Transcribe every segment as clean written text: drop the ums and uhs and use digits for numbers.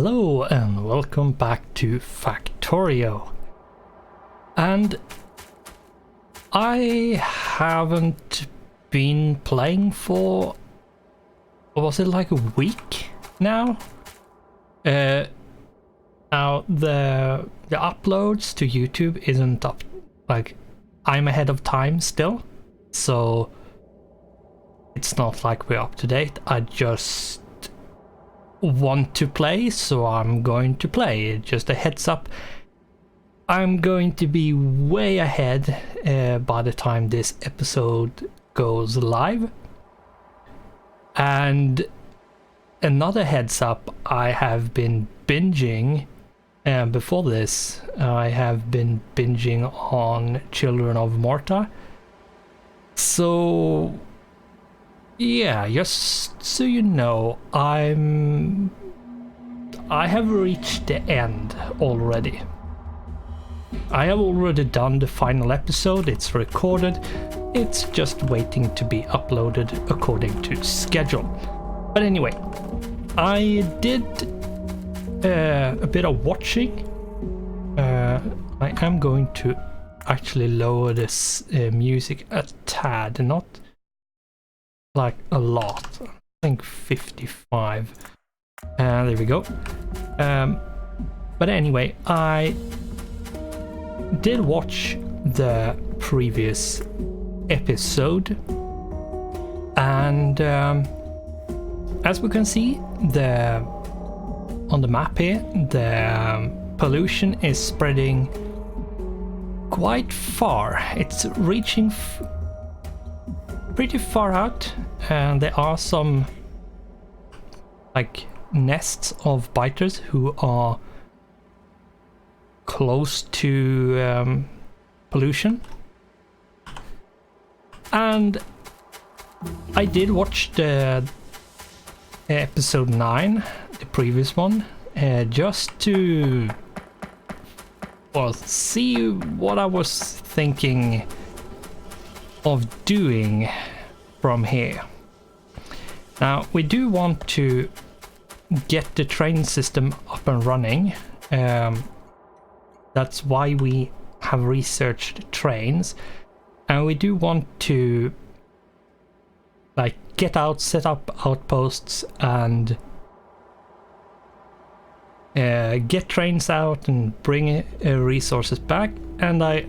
Hello and welcome back to Factorio. And I haven't been playing for, was it like a week now? Now the uploads to YouTube isn't up, like I'm ahead of time still, so it's not like we're up to date. I just want to play, so I'm going to play. Just a heads up, I'm going to be way ahead by the time this episode goes live. And another heads up, I have been binging, before this I have been binging on Children of Morta, so yeah, just so you know, I have reached the end already. I have already done the final episode, it's recorded, it's just waiting to be uploaded according to schedule. But anyway, I did a bit of watching. I am going to actually lower this music a tad, not like a lot. I think 55. There we go. But anyway, I did watch the previous episode, and as we can see, on the map here, the pollution is spreading quite far. It's reaching pretty far out, and there are some like nests of biters who are close to pollution. And I did watch the episode 9, the previous one, just to see what I was thinking of doing from here. Now we do want to get the train system up and running. That's why we have researched trains, and we do want to like get out, set up outposts, and get trains out and bring resources back. And I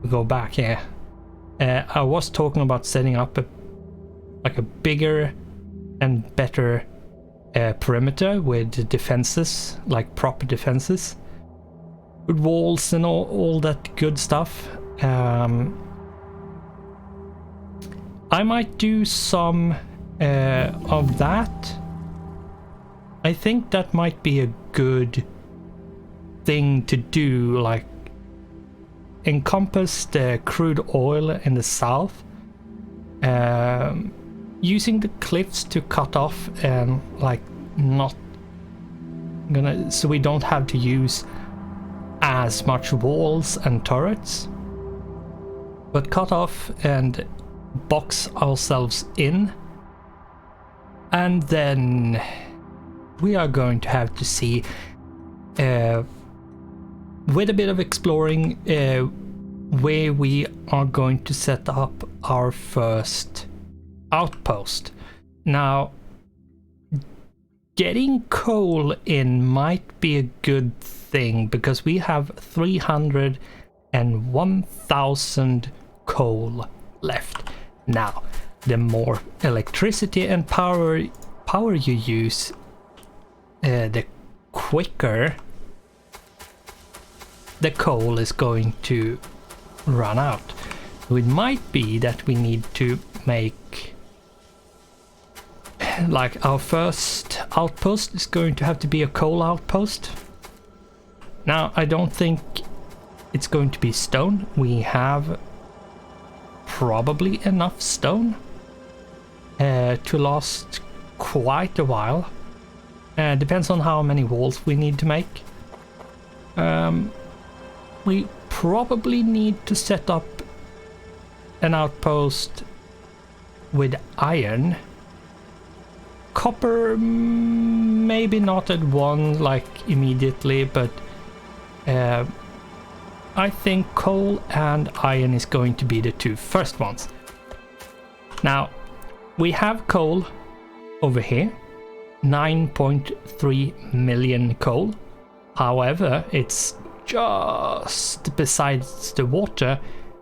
go back here. I was talking about setting up a bigger and better perimeter with defenses, like proper defenses, with walls and all that good stuff. I might do some of that. I think that might be a good thing to do, like encompass the crude oil in the south, using the cliffs to cut off and like so we don't have to use as much walls and turrets, but cut off and box ourselves in. And then we are going to have to see, with a bit of exploring, where we are going to set up our first outpost. Now, getting coal in might be a good thing, because we have 301,000 coal left. Now, the more electricity and power you use, the quicker the coal is going to run out. So it might be that we need to make, like, our first outpost is going to have to be a coal outpost. Now, I don't think it's going to be stone. We have probably enough stone to last quite a while. Depends on how many walls we need to make. We probably need to set up an outpost with iron copper, maybe not at one, like immediately, but I think coal and iron is going to be the two first ones. Now, we have coal over here, 9.3 million coal. However, it's just besides the water,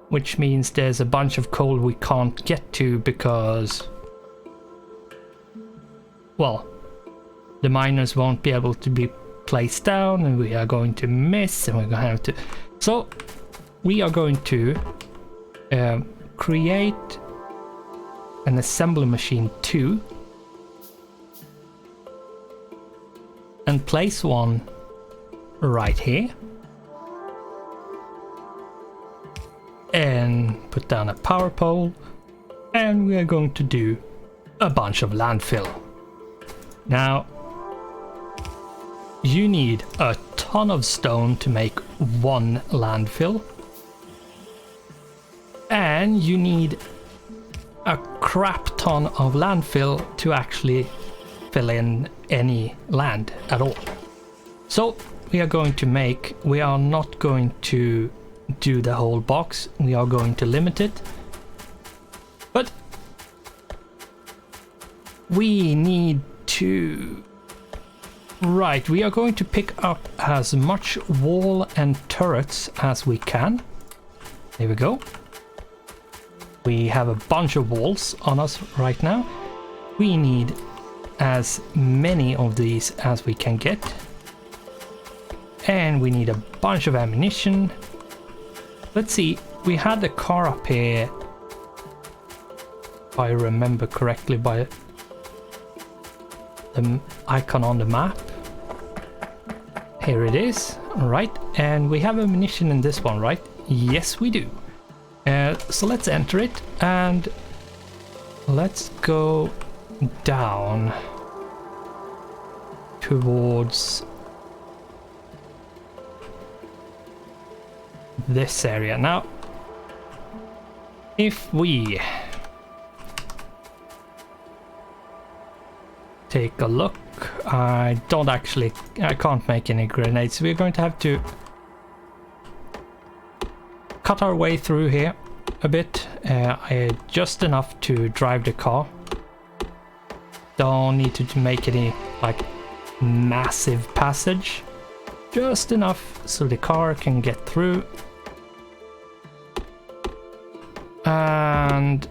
which means there's a bunch of coal we can't get to because, well, the miners won't be able to be placed down and we are going to miss and we're going to have to... So we are going to create an assembly machine 2 and place one right here and put down a power pole, and we are going to do a bunch of landfill. Now, you need a ton of stone to make one landfill, and you need a crap ton of landfill to actually fill in any land at all. So we are going to make, we are not going to do the whole box, we are going to limit it, but we need to, right, we are going to pick up as much wall and turrets as we can. There we go. We have a bunch of walls on us right now. We need as many of these as we can get. And we need a bunch of ammunition. Let's see, we had the car up here, if I remember correctly, by the icon on the map. Here it is, right, and we have ammunition in this one, right? Yes, we do. So let's enter it and let's go down towards this area. Now, if we take a look, I can't make any grenades. We're going to have to cut our way through here a bit, just enough to drive the car. Don't need to make any like massive passage, just enough so the car can get through. And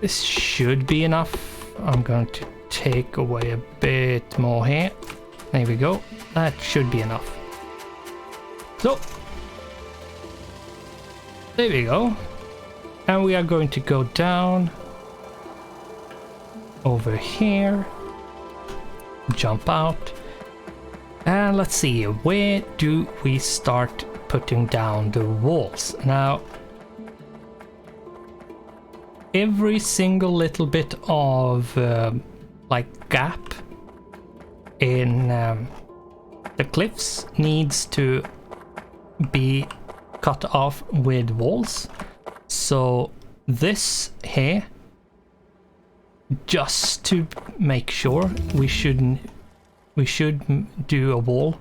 this should be enough. I'm going to take away a bit more here. There we go. That should be enough. So, there we go. And we are going to go down over here, jump out, and let's see, where do we start putting down the walls? Now, every single little bit of like gap in the cliffs needs to be cut off with walls. So this here, just to make sure, we should do a wall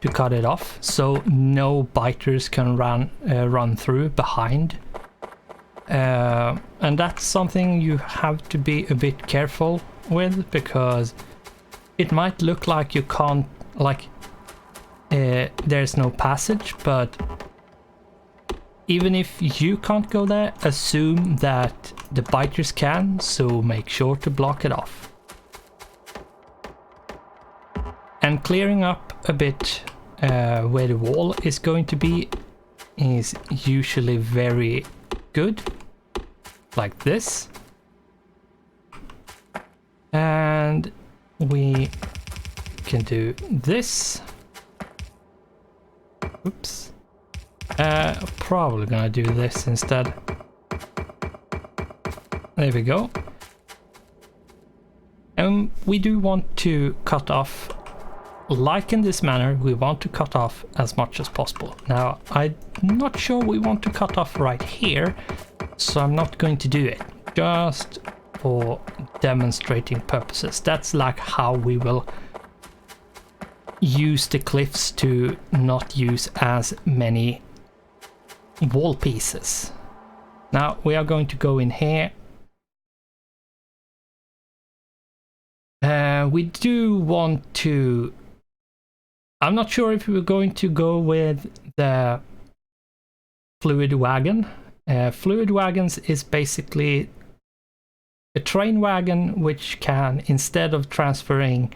to cut it off, so no biters can run through behind. And that's something you have to be a bit careful with, because it might look like you can't, like there's no passage, but even if you can't go there, assume that the biters can, so make sure to block it off. And clearing up a bit where the wall is going to be is usually very good, like this. And we can do this. Oops. Probably gonna do this instead. There we go. And we do want to cut off, like in this manner, we want to cut off as much as possible. Now, I'm not sure we want to cut off right here, so I'm not going to do it. just for demonstrating purposes. That's like how we will use the cliffs to not use as many wall pieces. Now we are going to go in here. We do want to... I'm not sure if we're going to go with the fluid wagon. Fluid wagons is basically a train wagon which can, instead of transferring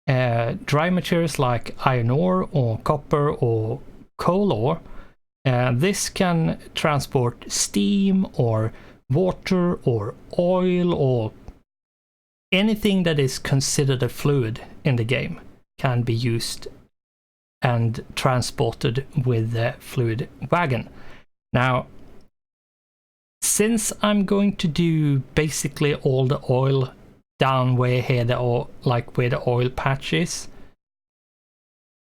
dry materials like iron ore or copper or coal ore, this can transport steam or water or oil or anything that is considered a fluid in the game can be used and transported with the fluid wagon. Now, since I'm going to do basically all the oil down where here where the oil patch is,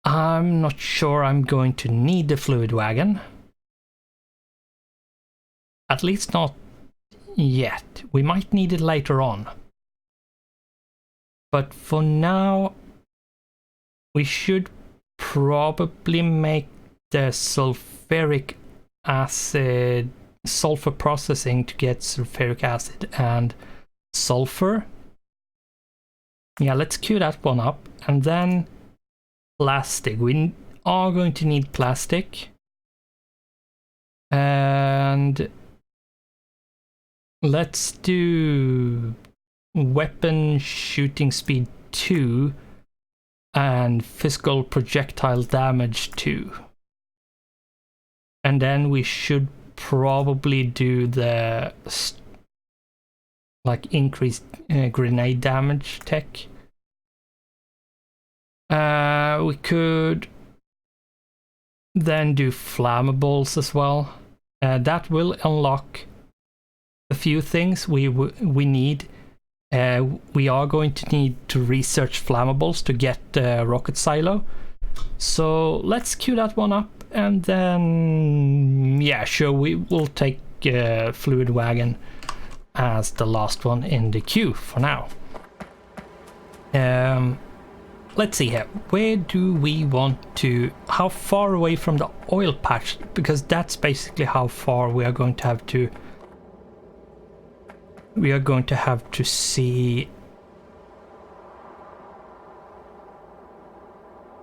I'm not sure I'm going to need the fluid wagon. At least not yet. We might need it later on. But for now, we should probably make the sulfuric acid, sulfur processing to get sulfuric acid and sulfur. Yeah, let's queue that one up. And then plastic. We are going to need plastic. And let's do weapon shooting speed 2 and physical projectile damage 2. And then we should probably do the increased grenade damage tech. We could then do flammables as well. That will unlock a few things we need. We are going to need to research flammables to get the rocket silo. So let's queue that one up, and then yeah, sure, we will take fluid wagon as the last one in the queue for now. Let's see here. Where do we want to... How far away from the oil patch? Because that's basically how far we are going to have to... We are going to have to see...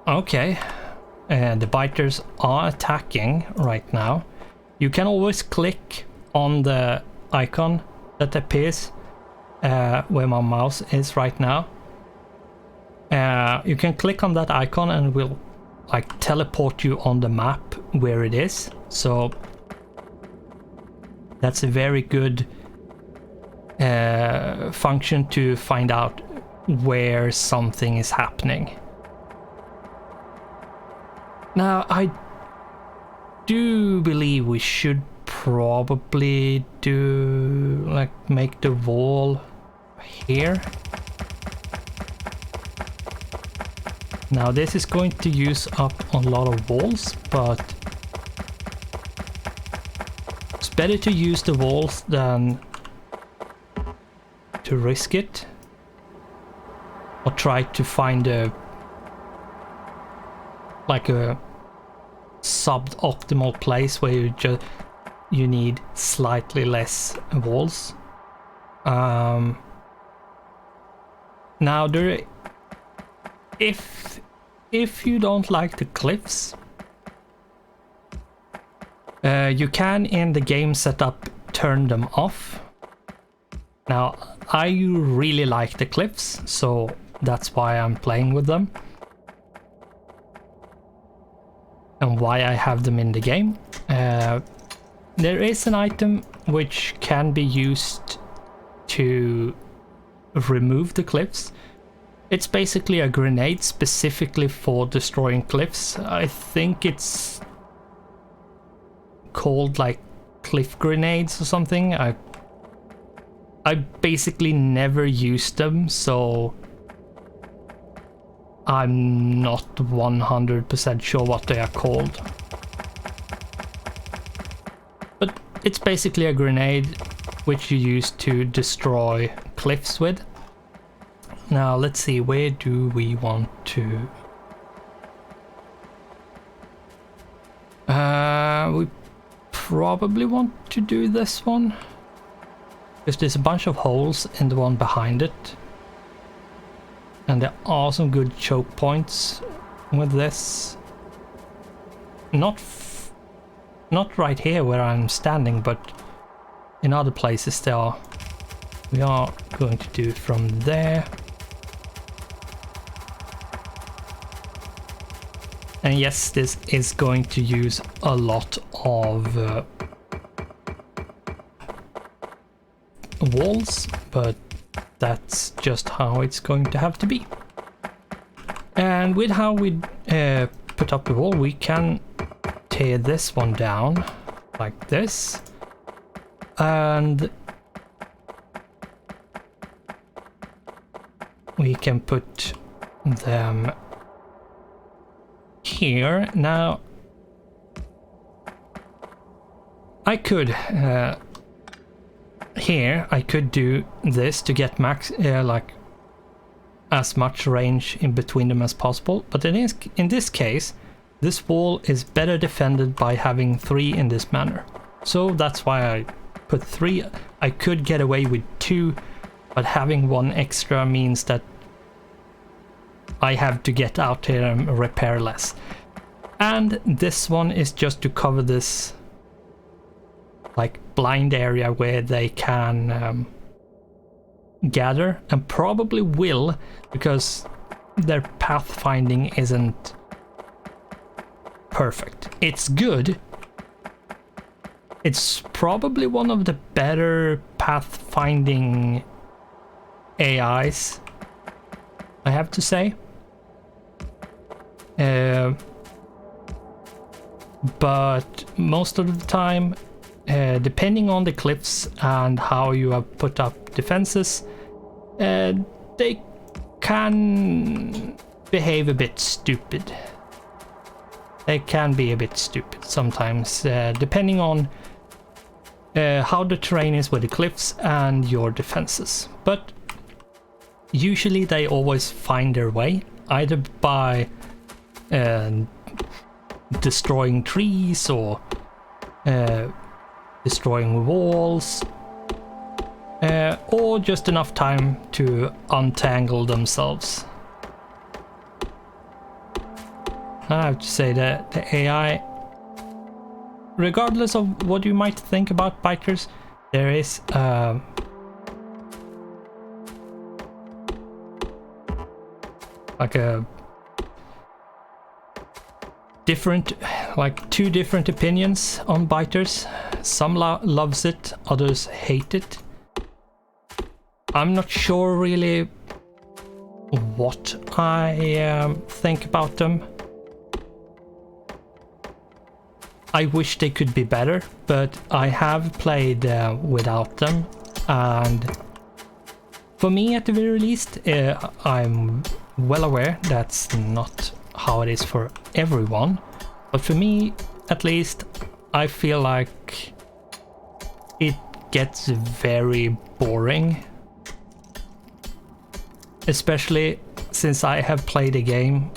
Okay. The biters are attacking right now. You can always click on the icon that appears where my mouse is right now. You can click on that icon and it will like teleport you on the map where it is. So that's a very good function to find out where something is happening. Now I do believe we should probably do make the wall here. Now this is going to use up a lot of walls, but it's better to use the walls than to risk it, or try to find a suboptimal place where you need slightly less walls. Now if you don't like the cliffs, you can in the game setup turn them off. Now I really like the cliffs, so that's why I'm playing with them and why I have them in the game. There is an item which can be used to remove the cliffs. It's basically a grenade specifically for destroying cliffs. I think it's called like cliff grenades or something. I basically never used them, so I'm not 100% sure what they are called. But it's basically a grenade which you use to destroy cliffs with. Now let's see, where do we want to... we probably want to do this one, because there's a bunch of holes in the one behind it, and there are some good choke points with this. Not right here where I'm standing, but in other places there are. We are going to do it from there. And yes, this is going to use a lot of walls, but that's just how it's going to have to be. And with how we put up the wall, we can tear this one down like this, and we can put them here. Now I could here I could do this to get max like as much range in between them as possible, but in this case this wall is better defended by having 3 in this manner, so that's why I put 3. I could get away with 2, but having 1 extra means that I have to get out here and repair less. And this one is just to cover this like blind area where they can gather, and probably will, because their pathfinding isn't perfect. It's good. It's probably one of the better pathfinding AIs, I have to say. But most of the time, depending on the cliffs and how you have put up defenses, they can behave a bit stupid. They can be a bit stupid sometimes, depending on how the terrain is with the cliffs and your defenses. But usually they always find their way, either by destroying trees or destroying walls, or just enough time to untangle themselves. I have to say that the AI, regardless of what you might think about biters, there is like a different, like 2 different opinions on biters. Some loves it, others hate it. I'm not sure really what I think about them. I wish they could be better, but I have played without them, and for me at the very least, I'm well aware that's not how it is for everyone, but for me at least, I feel like it gets very boring, especially since I have played a game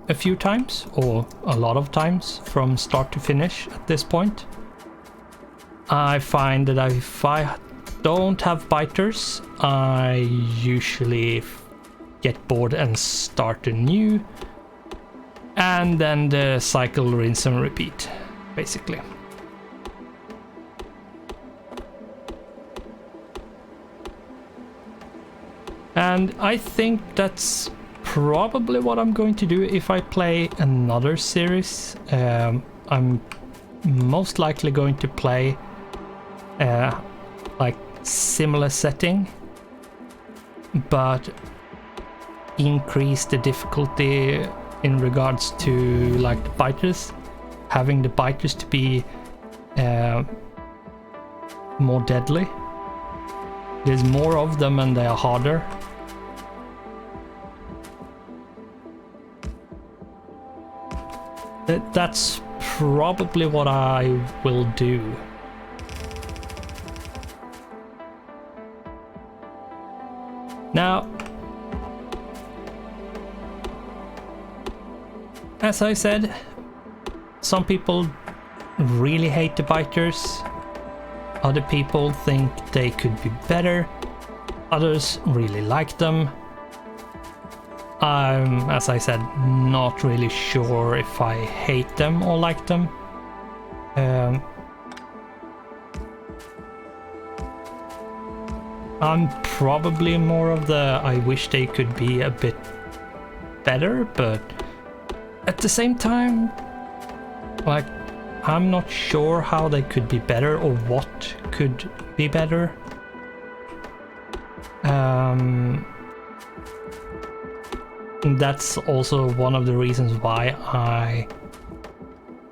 a few times, or a lot of times, from start to finish at this point. I find that if I don't have biters, I usually get bored and start anew, and then the cycle rinse and repeat, basically. And I think that's probably what I'm going to do if I play another series. I'm most likely going to play like similar setting, but increase the difficulty in regards to like the biters, having the biters to be more deadly. There's more of them and they are harder. That's probably what I will do. Now, as I said, some people really hate the biters. Other people think they could be better. Others really like them. I'm, as I said, not really sure if I hate them or like them. I'm probably more of the I wish they could be a bit better, but at the same time, like, I'm not sure how they could be better or what could be better. That's also one of the reasons why I'm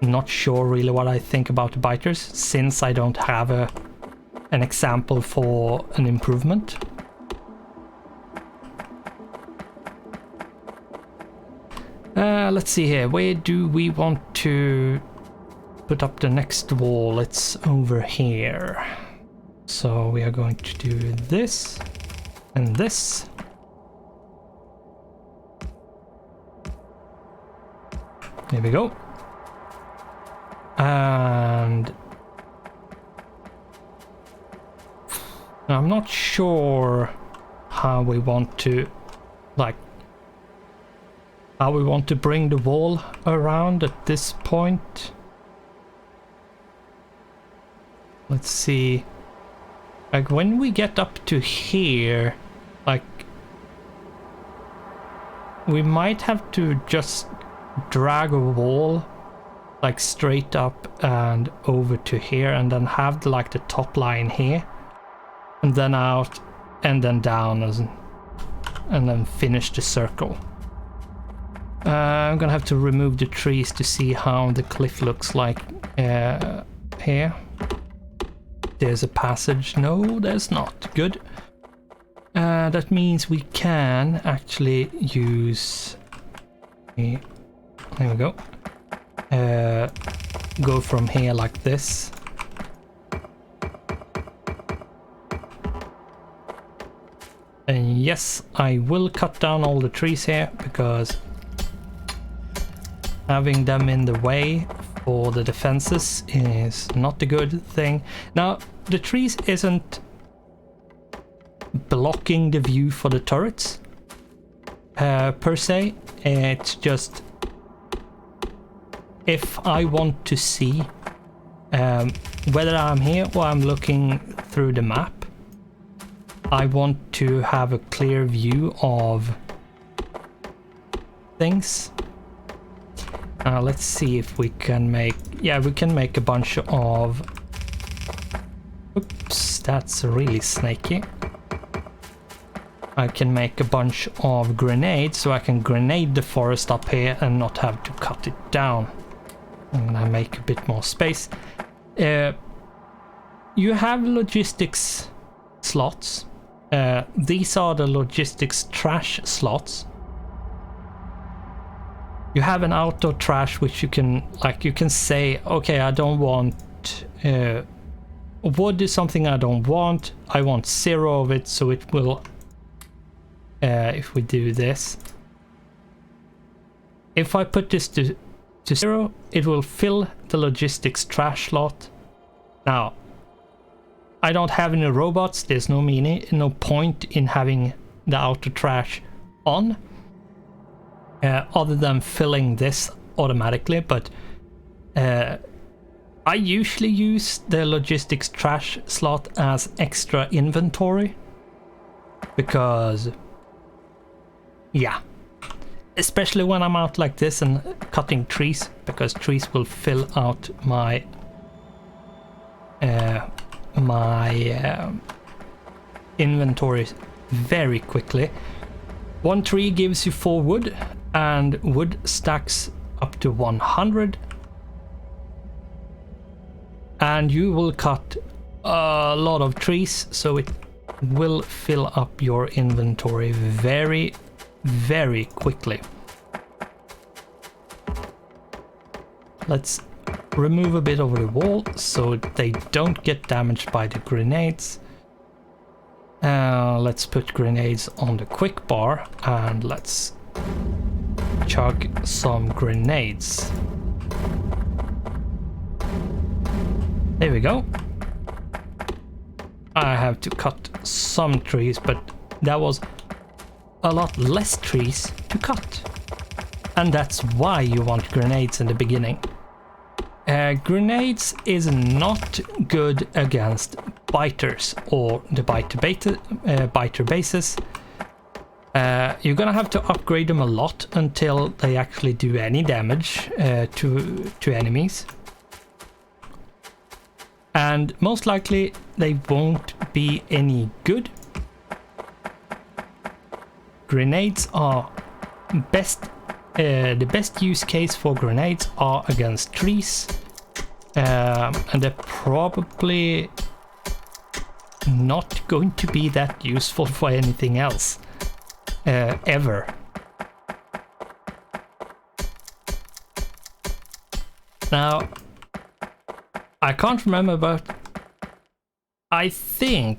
not sure really what I think about the biters, since I don't have an example for an improvement. Let's see here, where do we want to put up the next wall? It's over here. So we are going to do this and this. There we go. And I'm not sure how we want to, like, how we want to bring the wall around at this point. Let's see. Like, when we get up to here, like, we might have to just drag a wall like straight up and over to here, and then have like the top line here, and then out and then down, and then finish the circle. I'm gonna have to remove the trees to see how the cliff looks like here. There's a passage. No, there's not. Good. That means we can actually use... There we go. Go from here like this. And yes, I will cut down all the trees here, because having them in the way for the defenses is not a good thing. Now, the trees isn't blocking the view for the turrets per se. It's just if I want to see whether I'm here or I'm looking through the map, I want to have a clear view of things. Let's see if we can make... Yeah, we can make a bunch of... Oops, that's really snaky. I can make a bunch of grenades, so I can grenade the forest up here and not have to cut it down. I'm gonna make a bit more space. You have logistics slots. These are the logistics trash slots. You have an outdoor trash which you can, like, you can say, okay, I don't want wood is something I don't want. I want 0 of it, so it will, if we do this, if I put this to 0, it will fill the logistics trash slot. Now, I don't have any robots. There's no point in having the outer trash on, other than filling this automatically. But I usually use the logistics trash slot as extra inventory, because, yeah, especially when I'm out like this and cutting trees, because trees will fill out my inventory very quickly. One tree gives you 4 wood, and wood stacks up to 100, and you will cut a lot of trees, so it will fill up your inventory very, very quickly. Let's remove a bit over the wall so they don't get damaged by the grenades. Let's put grenades on the quick bar and let's chug some grenades. There we go. I have to cut some trees, but that was a lot less trees to cut. And that's why you want grenades in the beginning. Grenades is not good against biters or the biter bases. You're gonna have to upgrade them a lot until they actually do any damage to enemies. And most likely they won't be any good. Grenades are best. The best use case for grenades are against trees, and they're probably not going to be that useful for anything else ever. Now, I can't remember, but I think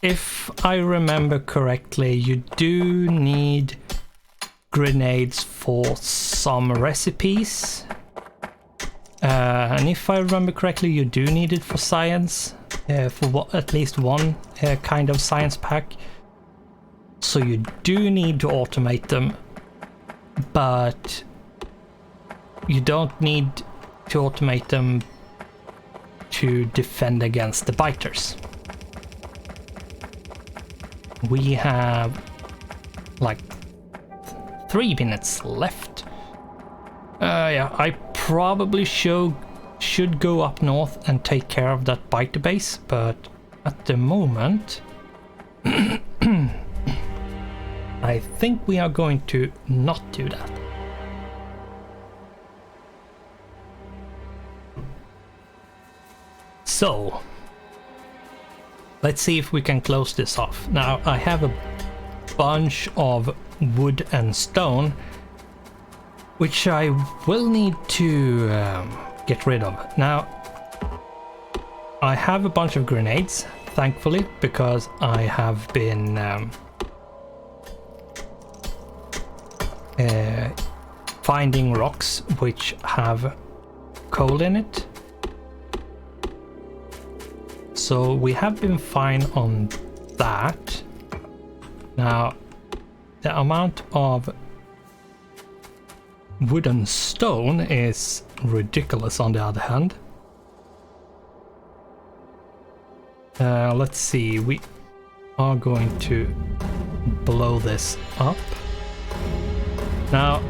if I remember correctly, you do need grenades for some recipes, and if I remember correctly, you do need it for science, for at least one kind of science pack. So you do need to automate them, but you don't need to automate them to defend against the biters. We have like 3 minutes left. Yeah, I probably should go up north and take care of that biter base, but at the moment I think we are going to not do that. So let's see if we can close this off. Now I have a bunch of wood and stone, which I will need to get rid of. Now I have a bunch of grenades, thankfully, because I have been finding rocks which have coal in it. So we have been fine on that. Now the amount of wood and stone is ridiculous on the other hand. Let's see, we are going to blow this up. Now,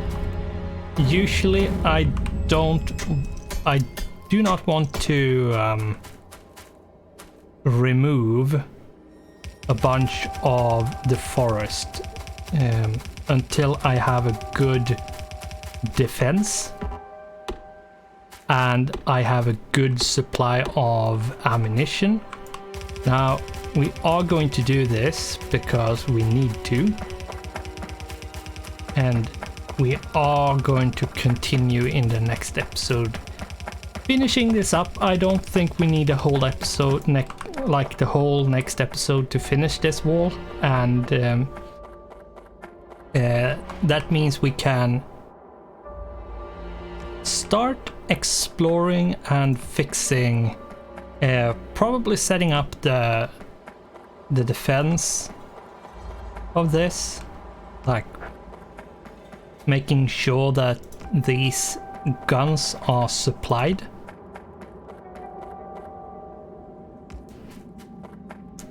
usually I do not want to remove a bunch of the forest until I have a good defense and I have a good supply of ammunition. Now we are going to do this because we need to, and we are going to continue in the next episode finishing this up. I don't think we need a whole episode, like the whole next episode to finish this wall, and that means we can start exploring and fixing, probably setting up the defense of this, like making sure that these guns are supplied.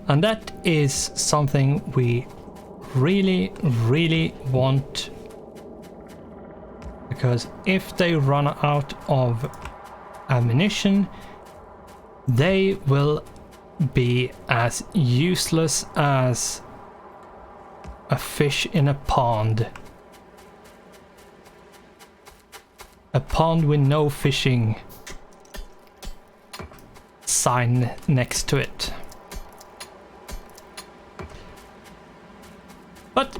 And that is something we really, really want, because if they run out of ammunition, they will be as useless as a fish in a pond. A pond with no fishing sign next to it. But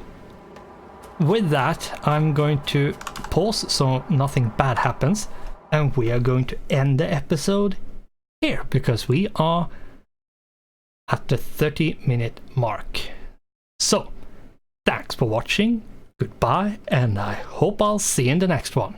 with that, I'm going to pause so nothing bad happens, and we are going to end the episode here because we are at the 30-minute mark. So, thanks for watching, goodbye, and I hope I'll see you in the next one.